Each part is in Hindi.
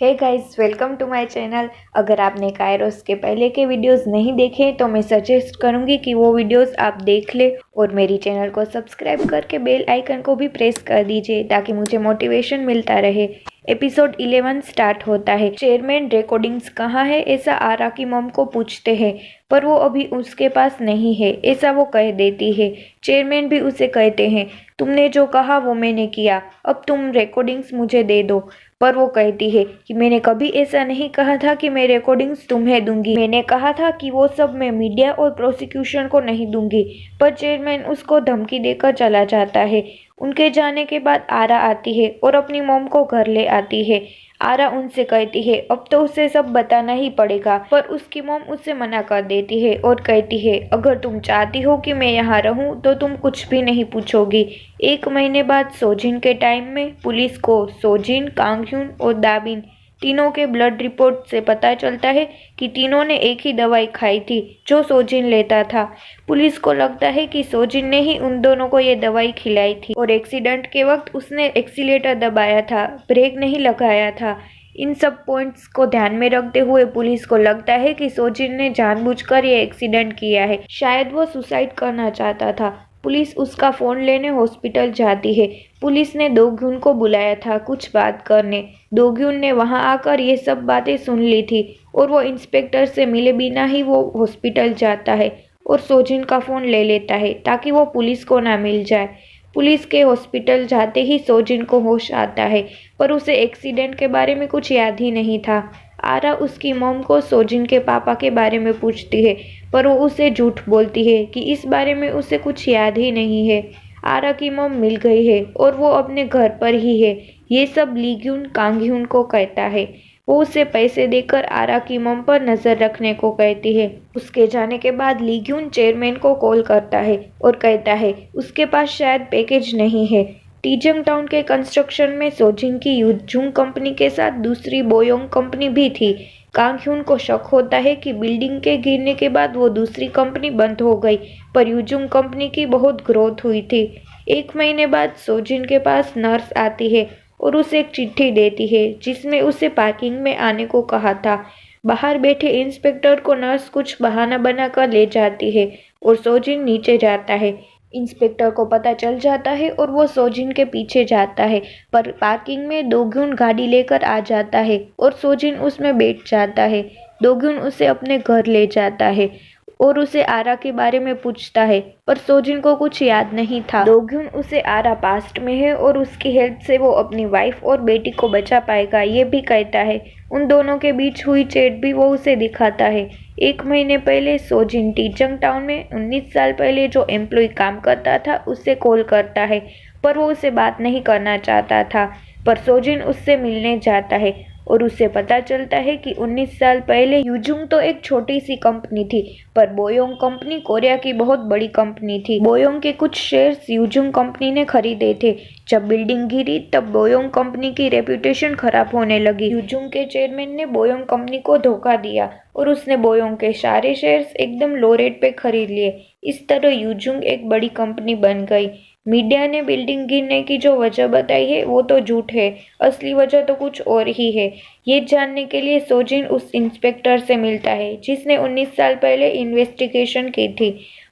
Hey guys, welcome to my channel. अगर आपने कायरोस के पहले के वीडियोस नहीं देखे तो मैं सजेस्ट करूंगी कि वो वीडियोस आप देख ले और मेरी चैनल को सब्सक्राइब करके बेल आइकन को भी प्रेस कर दीजिए ताकि मुझे मोटिवेशन मिलता रहे। एपिसोड 11 स्टार्ट होता है। चेयरमैन रिकॉर्डिंग्स कहाँ है ऐसा आरा की मॉम को पूछते हैं, पर वो अभी उसके पास नहीं है ऐसा वो कह देती है। चेयरमैन भी उसे कहते हैं, तुमने जो कहा वो मैंने किया, अब तुम रिकॉर्डिंग्स मुझे दे दो। पर वो कहती है कि मैंने कभी ऐसा नहीं कहा था कि मैं रिकॉर्डिंग्स तुम्हें दूंगी, मैंने कहा था कि वो सब मैं मीडिया और प्रोसिक्यूशन को नहीं दूंगी। पर चेयरमैन उसको धमकी देकर चला जाता है। उनके जाने के बाद आरा आती है और अपनी मॉम को घर ले आती है। आरा उनसे कहती है अब तो उसे सब बताना ही पड़ेगा, पर उसकी मॉम उससे मना कर देती है और कहती है अगर तुम चाहती हो कि मैं यहाँ रहूँ तो तुम कुछ भी नहीं पूछोगी। 1 महीने बाद सोजिन के टाइम में पुलिस को सोजिन, कांगह्यून और दाबिन तीनों के ब्लड रिपोर्ट से पता चलता है कि तीनों ने एक ही दवाई खाई थी जो सोजिन लेता था। पुलिस को लगता है कि सोजिन ने ही उन दोनों को ये दवाई खिलाई थी और एक्सीडेंट के वक्त उसने एक्सीलेटर दबाया था, ब्रेक नहीं लगाया था। इन सब पॉइंट्स को ध्यान में रखते हुए पुलिस को लगता है कि सोजिन ने जानबूझकर ये एक्सीडेंट किया है, शायद वो सुसाइड करना चाहता था। पुलिस उसका फ़ोन लेने हॉस्पिटल जाती है। पुलिस ने दोग्यून को बुलाया था कुछ बात करने। दोग्यून ने वहां आकर ये सब बातें सुन ली थी और वो इंस्पेक्टर से मिले बिना ही वो हॉस्पिटल जाता है और सोजिन का फ़ोन ले लेता है ताकि वो पुलिस को ना मिल जाए। पुलिस के हॉस्पिटल जाते ही सोजिन को होश आता है, पर उसे एक्सीडेंट के बारे में कुछ याद ही नहीं था। आरा उसकी मॉम को सोजिन के पापा के बारे में पूछती है, पर वो उसे झूठ बोलती है कि इस बारे में उसे कुछ याद ही नहीं है। आरा की मॉम मिल गई है और वो अपने घर पर ही है, ये सब लीग्यून कांगह्यून को कहता है। वो उसे पैसे देकर आरा की मॉम पर नजर रखने को कहती है। उसके जाने के बाद लीग्यून चेयरमैन को कॉल करता है और कहता है उसके पास शायद पैकेज नहीं है। टीजंग टाउन के कंस्ट्रक्शन में सोजिन की यूजुंग कंपनी के साथ दूसरी बोयोंग कंपनी भी थी। कांगह्यून को शक होता है कि बिल्डिंग के गिरने के बाद वो दूसरी कंपनी बंद हो गई, पर यूजुंग कंपनी की बहुत ग्रोथ हुई थी। 1 महीने बाद सोजिन के पास नर्स आती है और उसे एक चिट्ठी देती है जिसमें उसे पार्किंग में आने को कहा था। बाहर बैठे इंस्पेक्टर को नर्स कुछ बहाना बनाकर ले जाती है और सोजिन नीचे जाता है। इंस्पेक्टर को पता चल जाता है और वो सोजिन के पीछे जाता है, पर पार्किंग में दोग्यून गाड़ी लेकर आ जाता है और सोजिन उसमें बैठ जाता है। दोग्यून उसे अपने घर ले जाता है और उसे आरा के बारे में पूछता है, पर सोजिन को कुछ याद नहीं था। दोग्यून उसे आरा पास्ट में है और उसकी हेल्प से वो अपनी वाइफ और बेटी को बचा पाएगा ये भी कहता है। उन दोनों के बीच हुई चैट भी वो उसे दिखाता है। 1 महीने पहले सोजिन टीजंग टाउन में 19 साल पहले जो एम्प्लॉय काम करता था उससे कॉल करता है, पर वो उससे बात नहीं करना चाहता था। पर सोजिन उससे मिलने जाता है और उससे पता चलता है कि 19 साल पहले यूजुंग तो एक छोटी सी कंपनी थी, पर बोयोंग कंपनी कोरिया की बहुत बड़ी कंपनी थी। बोयोंग के कुछ शेयर्स यूजुंग कंपनी ने खरीदे थे। जब बिल्डिंग गिरी तब बोयोंग कंपनी की रेपुटेशन खराब होने लगी। यूजुंग के चेयरमैन ने बोयोंग कंपनी को धोखा दिया और उसने बोयोंग के सारे शेयर्स एकदम लो रेट पे खरीद लिए। इस तरह यूजुंग एक बड़ी कंपनी बन गई। मीडिया ने बिल्डिंग गिरने की जो वजह बताई है वो तो झूठ है, असली वजह तो कुछ और ही है। ये जानने के लिए सोजिन उस इंस्पेक्टर से मिलता है जिसने 19 साल पहले इन्वेस्टिगेशन की थी,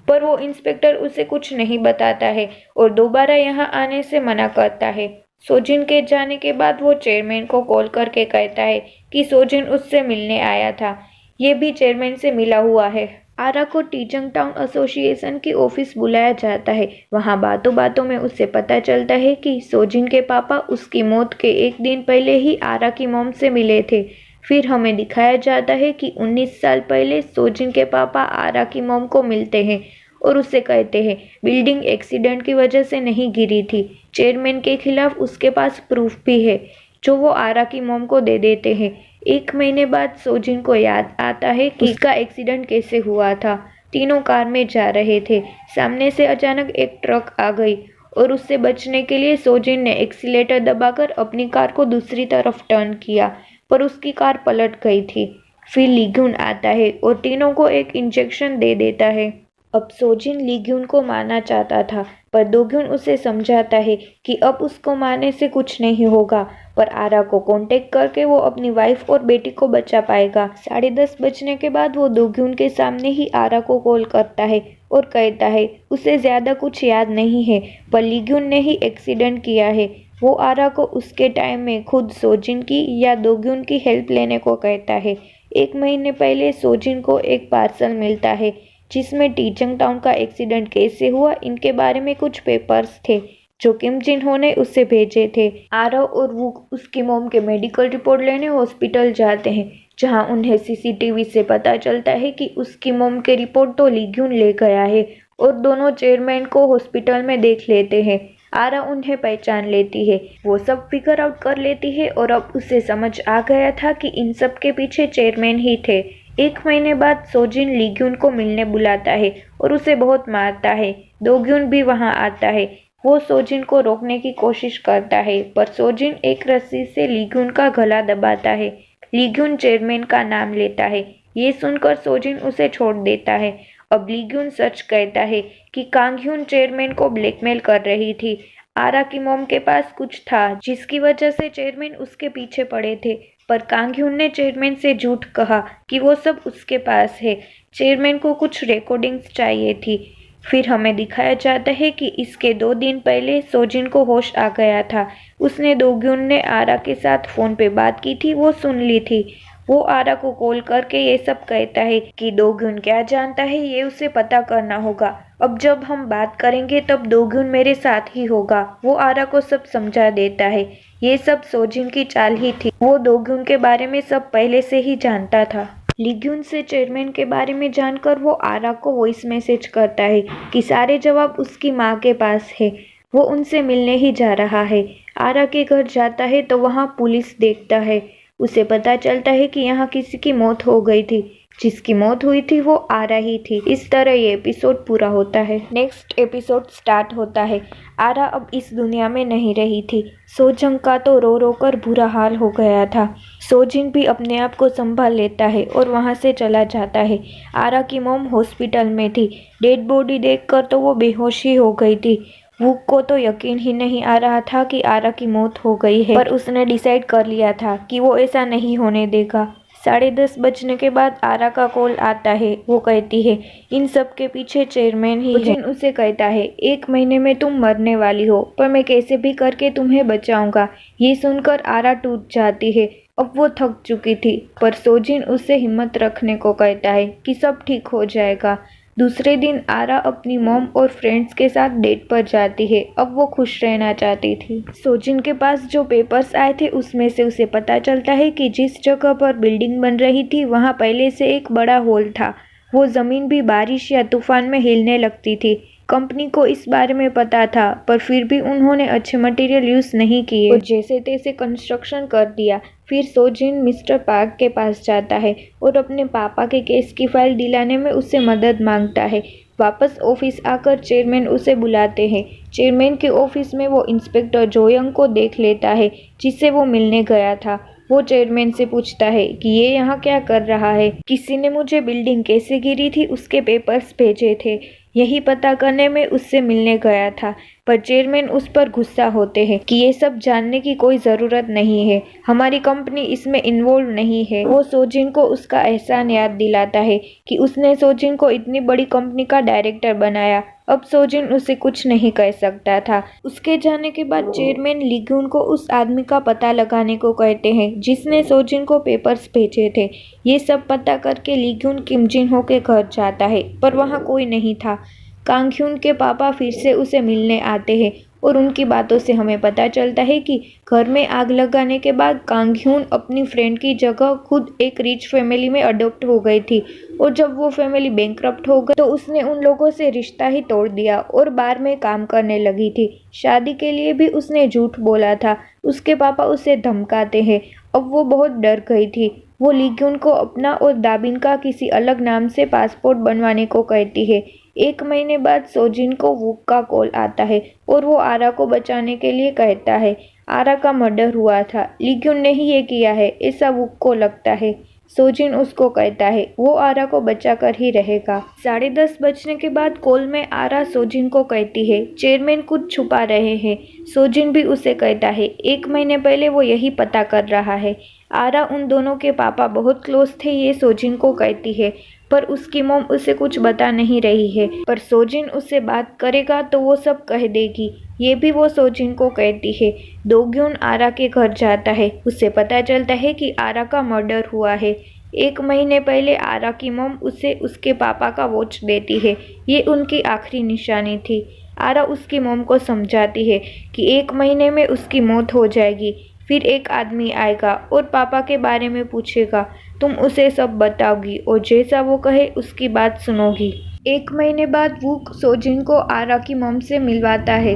पर वो इंस्पेक्टर उसे कुछ नहीं बताता है और दोबारा यहाँ आने से मना करता है। सोजिन के जाने के बाद वो चेयरमैन को कॉल करके कहता है कि सोजिन उससे मिलने आया था, ये भी चेयरमैन से मिला हुआ है। आरा को टीजंग टाउन एसोसिएशन की ऑफिस बुलाया जाता है। वहां बातों बातों में उसे पता चलता है कि सोजिन के पापा उसकी मौत के 1 दिन पहले ही आरा की मॉम से मिले थे। फिर हमें दिखाया जाता है कि 19 साल पहले सोजिन के पापा आरा की मॉम को मिलते हैं और उससे कहते हैं बिल्डिंग एक्सीडेंट की वजह से नहीं गिरी थी। चेयरमैन के खिलाफ उसके पास प्रूफ भी है जो वो आरा की मॉम को दे देते हैं। 1 महीने बाद सोजिन को याद आता है कि उसका एक्सीडेंट कैसे हुआ था। तीनों कार में जा रहे थे, सामने से अचानक एक ट्रक आ गई और उससे बचने के लिए सोजिन ने एक्सीलेटर दबाकर अपनी कार को दूसरी तरफ टर्न किया, पर उसकी कार पलट गई थी। फिर लीग्यून आता है और तीनों को एक इंजेक्शन दे देता है। अब सोजिन लीग्यून को मारना चाहता था, पर दोग्यून उसे समझाता है कि अब उसको मारने से कुछ नहीं होगा, पर आरा को कांटेक्ट करके वो अपनी वाइफ और बेटी को बचा पाएगा। 10:30 बजने के बाद वो दोग्यून के सामने ही आरा को कॉल करता है और कहता है उसे ज्यादा कुछ याद नहीं है, पर लीग्यून ने ही एक्सीडेंट किया है। वो आरा को उसके टाइम में खुद सोजिन की या दोग्यून की हेल्प लेने को कहता है। 1 महीने पहले सोजिन को एक पार्सल मिलता है जिसमें टीचंग टाउन का एक्सीडेंट कैसे हुआ इनके बारे में कुछ पेपर्स थे जो किम जिन हो ने उसे भेजे थे। आरव और वूक उसकी मॉम के मेडिकल रिपोर्ट लेने हॉस्पिटल जाते हैं, जहां उन्हें सीसीटीवी से पता चलता है कि उसकी मॉम के रिपोर्ट तो लीग्यून ले गया है और दोनों चेयरमैन को हॉस्पिटल में देख लेते हैं। आरा उन्हें पहचान लेती है, वो सब फिगर आउट कर लेती है और अब उसे समझ आ गया था कि इन सब के पीछे चेयरमैन ही थे। 1 महीने बाद सोजिन लीग्यून को मिलने बुलाता है और उसे बहुत मारता है। दोग्यून भी वहां आता है। वो सोजिन को रोकने की कोशिश करता है, पर सोजिन एक रस्सी से लीग्यून का गला दबाता है। लीग्यून चेयरमैन का नाम लेता है। ये सुनकर सोजिन उसे छोड़ देता है। अब लीग्यून सच कहता है कि कांगह्यून चेयरमैन को ब्लैकमेल कर रही थी। आरा की मॉम के पास कुछ था जिसकी वजह से चेयरमैन उसके पीछे पड़े थे, पर कांगह्यून ने चेयरमैन से झूठ कहा कि वो सब उसके पास है। चेयरमैन को कुछ रिकॉर्डिंग्स चाहिए थी। फिर हमें दिखाया जाता है कि इसके 2 दिन पहले सोजिन को होश आ गया था। उसने दोग्यून ने आरा के साथ फोन पे बात की थी वो सुन ली थी। वो आरा को कॉल करके ये सब कहता है कि दोग्यून क्या जानता है ये उसे पता करना होगा। अब जब हम बात करेंगे तब दोग्यून मेरे साथ ही होगा। वो आरा को सब समझा देता है। ये सब सोजिन की चाल ही थी। वो दोग्यून के बारे में सब पहले से ही जानता था। लीग्यून से चेयरमैन के बारे में जानकर वो आरा को वॉइस मैसेज करता है कि सारे जवाब उसकी माँ के पास है। वो उनसे मिलने ही जा रहा है। आरा के घर जाता है तो वहाँ पुलिस देखता है। उसे पता चलता है कि यहाँ किसी की मौत हो गई थी। जिसकी मौत हुई थी वो आरा ही थी। इस तरह ये एपिसोड पूरा होता है। नेक्स्ट एपिसोड स्टार्ट होता है। आरा अब इस दुनिया में नहीं रही थी। सोजंग का तो रो रो कर बुरा हाल हो गया था। सोजिन भी अपने आप को संभाल लेता है और वहाँ से चला जाता है। आरा की मॉम हॉस्पिटल में थी। डेड बॉडी देखकर तो वो बेहोश ही हो गई थी। वूक को तो यकीन ही नहीं आ रहा था कि आरा की मौत हो गई है, पर उसने डिसाइड कर लिया था कि वो ऐसा नहीं होने देगा। 10:30 बजने के बाद आरा का कॉल आता है। वो कहती है इन सब के पीछे चेयरमैन ही है। उसे कहता है 1 महीने में तुम मरने वाली हो, पर मैं कैसे भी करके तुम्हें बचाऊंगा। ये सुनकर आरा टूट जाती है। अब वो थक चुकी थी, पर सोजिन उससे हिम्मत रखने को कहता है कि सब ठीक हो जाएगा। दूसरे दिन आरा अपनी मॉम और फ्रेंड्स के साथ डेट पर जाती है। अब वो खुश रहना चाहती थी। सोजिन के पास जो पेपर्स आए थे उसमें से उसे पता चलता है कि जिस जगह पर बिल्डिंग बन रही थी वहाँ पहले से एक बड़ा हॉल था। वो जमीन भी बारिश या तूफान में हिलने लगती थी। कंपनी को इस बारे में पता था, पर फिर भी उन्होंने अच्छे मटेरियल यूज नहीं किए और जैसे तैसे कंस्ट्रक्शन कर दिया। फिर सोजिन मिस्टर पार्क के पास जाता है और अपने पापा के केस की फाइल दिलाने में उससे मदद मांगता है। वापस ऑफिस आकर चेयरमैन उसे बुलाते हैं। चेयरमैन के ऑफिस में वो इंस्पेक्टर जोयंग को देख लेता है जिससे वो मिलने गया था। वो चेयरमैन से पूछता है कि ये यहाँ क्या कर रहा है। किसी ने मुझे बिल्डिंग कैसे गिरी थी उसके पेपर्स भेजे थे, यही पता करने में उससे मिलने गया था। पर चेयरमैन उस पर गुस्सा होते हैं कि ये सब जानने की कोई ज़रूरत नहीं है, हमारी कंपनी इसमें इन्वॉल्व नहीं है। वो सोजिन को उसका एहसान याद दिलाता है कि उसने सोजिन को इतनी बड़ी कंपनी का डायरेक्टर बनाया। अब सोजिन उसे कुछ नहीं कह सकता था। उसके जाने के बाद चेयरमैन लीग्यून को उस आदमी का पता लगाने को कहते हैं जिसने सोजिन को पेपर्स भेजे थे। ये सब पता करके लीग्यून किम जिन हो के घर जाता है, पर वहाँ कोई नहीं था। कांगह्यून के पापा फिर से उसे मिलने आते हैं और उनकी बातों से हमें पता चलता है कि घर में आग लगाने के बाद कांगह्यून अपनी फ्रेंड की जगह खुद एक रिच फैमिली में अडॉप्ट हो गई थी, और जब वो फैमिली बैंकक्रप्ट हो गई तो उसने उन लोगों से रिश्ता ही तोड़ दिया और बार में काम करने लगी थी। शादी के लिए भी उसने झूठ बोला था। उसके पापा उसे धमकाते हैं। अब वो बहुत डर गई थी। वो लीग्यून को अपना और दाबिन का किसी अलग नाम से पासपोर्ट बनवाने को कहती है। 1 महीने बाद सोजिन को वूक का कॉल आता है और वो आरा को बचाने के लिए कहता है। आरा का मर्डर हुआ था, लीग्यून ने ही ये किया है ऐसा वूक को लगता है। सोजिन उसको कहता है वो आरा को बचा कर ही रहेगा। 10:30 बजने के बाद कॉल में आरा सोजिन को कहती है चेयरमैन कुछ छुपा रहे हैं। सोजिन भी उसे कहता है 1 महीने पहले वो यही पता कर रहा है। आरा उन दोनों के पापा बहुत क्लोज थे ये सोजिन को कहती है, पर उसकी मॉम उसे कुछ बता नहीं रही है। पर सोजिन उससे बात करेगा तो वो सब कह देगी, ये भी वो सोजिन को कहती है। दोग्यून आरा के घर जाता है। उससे पता चलता है कि आरा का मर्डर हुआ है। 1 महीने पहले आरा की मॉम उसे उसके पापा का वॉच देती है। ये उनकी आखिरी निशानी थी। आरा उसकी मॉम को समझाती है कि 1 महीने में उसकी मौत हो जाएगी। फिर एक आदमी आएगा और पापा के बारे में पूछेगा, तुम उसे सब बताओगी और जैसा वो कहे उसकी बात सुनोगी। 1 महीने बाद वूक सोजिन को आरा की मॉम से मिलवाता है।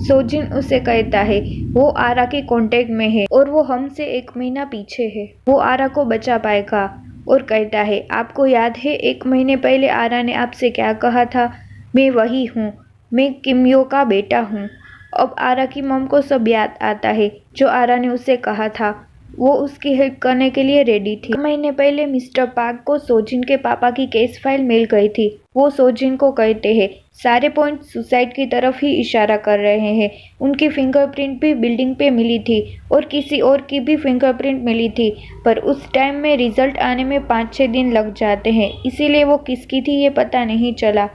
सोजिन उसे कहता है वो आरा के कांटेक्ट में है और वो हमसे 1 महीना पीछे है। वो आरा को बचा पाएगा और कहता है आपको याद है 1 महीने पहले आरा ने आपसे क्या कहा था? मैं वही हूँ, मैं किमयो का बेटा हूँ। अब आरा की मॉम को सब याद आता है जो आरा ने उसे कहा था। वो उसकी हेल्प करने के लिए रेडी थी। 1 महीने पहले मिस्टर पार्क को सोजिन के पापा की केस फाइल मिल गई थी। वो सोजिन को कहते हैं सारे पॉइंट सुसाइड की तरफ ही इशारा कर रहे हैं। उनकी फिंगरप्रिंट भी बिल्डिंग पे मिली थी और किसी और की भी फिंगरप्रिंट मिली थी, पर उस टाइम में रिजल्ट आने में 5-6 दिन लग जाते हैं, इसीलिए वो किसकी थी ये पता नहीं चला,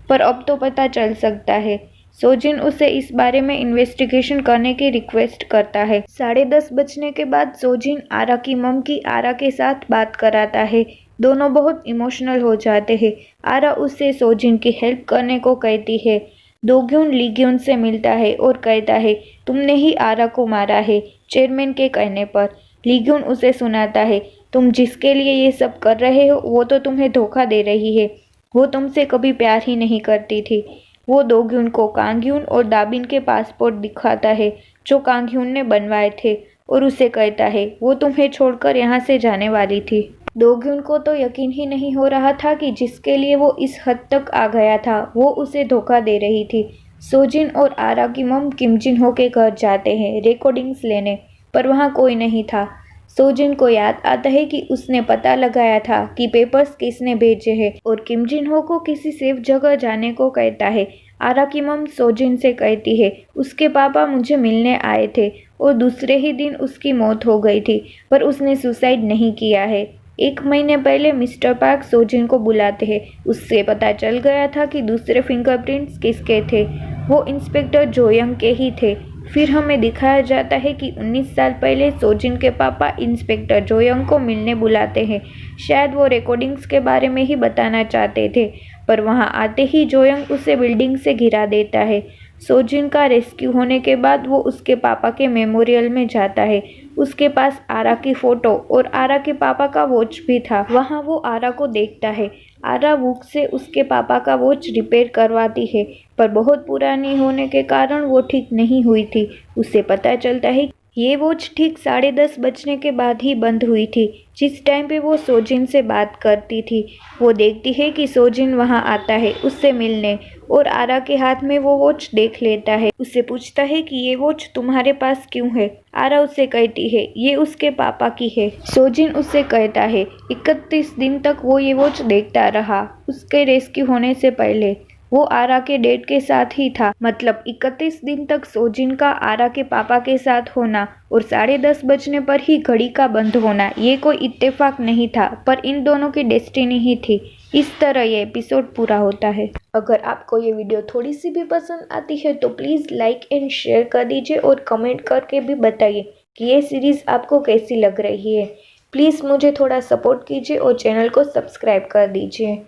पर अब तो पता चल सकता है। सोजिन उसे इस बारे में इन्वेस्टिगेशन करने की रिक्वेस्ट करता है। 10:30 बजने के बाद सोजिन आरा की मॉम की आरा के साथ बात कराता है। दोनों बहुत इमोशनल हो जाते हैं। आरा उससे सोजिन की हेल्प करने को कहती है। दोग्यून लीग्यून से मिलता है और कहता है तुमने ही आरा को मारा है चेयरमैन के कहने पर। लीग्यून उसे सुनाता है तुम जिसके लिए ये सब कर रहे हो वो तो तुम्हें धोखा दे रही है, वो तुमसे कभी प्यार ही नहीं करती थी। वो दोग्यून को कांग्यून और दाबिन के पासपोर्ट दिखाता है जो कांग्यून ने बनवाए थे और उसे कहता है वो तुम्हें छोड़कर यहाँ से जाने वाली थी। दोग्यून को तो यकीन ही नहीं हो रहा था कि जिसके लिए वो इस हद तक आ गया था वो उसे धोखा दे रही थी। सोजिन और आरा की मॉम किम जिन हो के घर जाते हैं रिकॉर्डिंग्स लेने, पर वहाँ कोई नहीं था। सोजिन को याद आता है कि उसने पता लगाया था कि पेपर्स किसने भेजे हैं और किम जिन हो को किसी सेफ जगह जाने को कहता है। आरा की मॉम सोजिन से कहती है उसके पापा मुझे मिलने आए थे और दूसरे ही दिन उसकी मौत हो गई थी, पर उसने सुसाइड नहीं किया है। 1 महीने पहले मिस्टर पार्क सोजिन को बुलाते हैं। उससे पता चल गया था कि दूसरे फिंगरप्रिंट्स किसके थे, वो इंस्पेक्टर जोयंग के ही थे। फिर हमें दिखाया जाता है कि 19 साल पहले सोजिन के पापा इंस्पेक्टर जोयंग को मिलने बुलाते हैं। शायद वो रिकॉर्डिंग्स के बारे में ही बताना चाहते थे, पर वहां आते ही जोयंग उसे बिल्डिंग से गिरा देता है। सोजिन का रेस्क्यू होने के बाद वो उसके पापा के मेमोरियल में जाता है। उसके पास आरा की फोटो और आरा के पापा का वॉच भी था। वहाँ वो आरा को देखता है। आरा वूक से उसके पापा का वॉच रिपेयर करवाती है, पर बहुत पुरानी होने के कारण वो ठीक नहीं हुई थी। उसे पता चलता है ये वॉच ठीक 10:30 बजने के बाद ही बंद हुई थी, जिस टाइम पे वो सोजिन से बात करती थी। वो देखती है कि सोजिन वहाँ आता है उससे मिलने और आरा के हाथ में वो वॉच देख लेता है। उससे पूछता है कि ये वॉच तुम्हारे पास क्यों है? आरा उससे कहती है ये उसके पापा की है। सोजिन उससे कहता है 31 दिन तक वो ये वॉच देखता रहा, उसके रेस्क्यू होने से पहले। वो आरा के डैड के साथ ही था, मतलब 31 दिन तक सोजिन का आरा के पापा के साथ होना और 10:30 बजने पर ही घड़ी का बंद होना ये कोई इत्तेफाक नहीं था, पर इन दोनों की डेस्टिनी ही थी। इस तरह ये एपिसोड पूरा होता है। अगर आपको ये वीडियो थोड़ी सी भी पसंद आती है तो प्लीज़ लाइक एंड शेयर कर दीजिए और कमेंट करके भी बताइए कि ये सीरीज़ आपको कैसी लग रही है। प्लीज़ मुझे थोड़ा सपोर्ट कीजिए और चैनल को सब्सक्राइब कर दीजिए।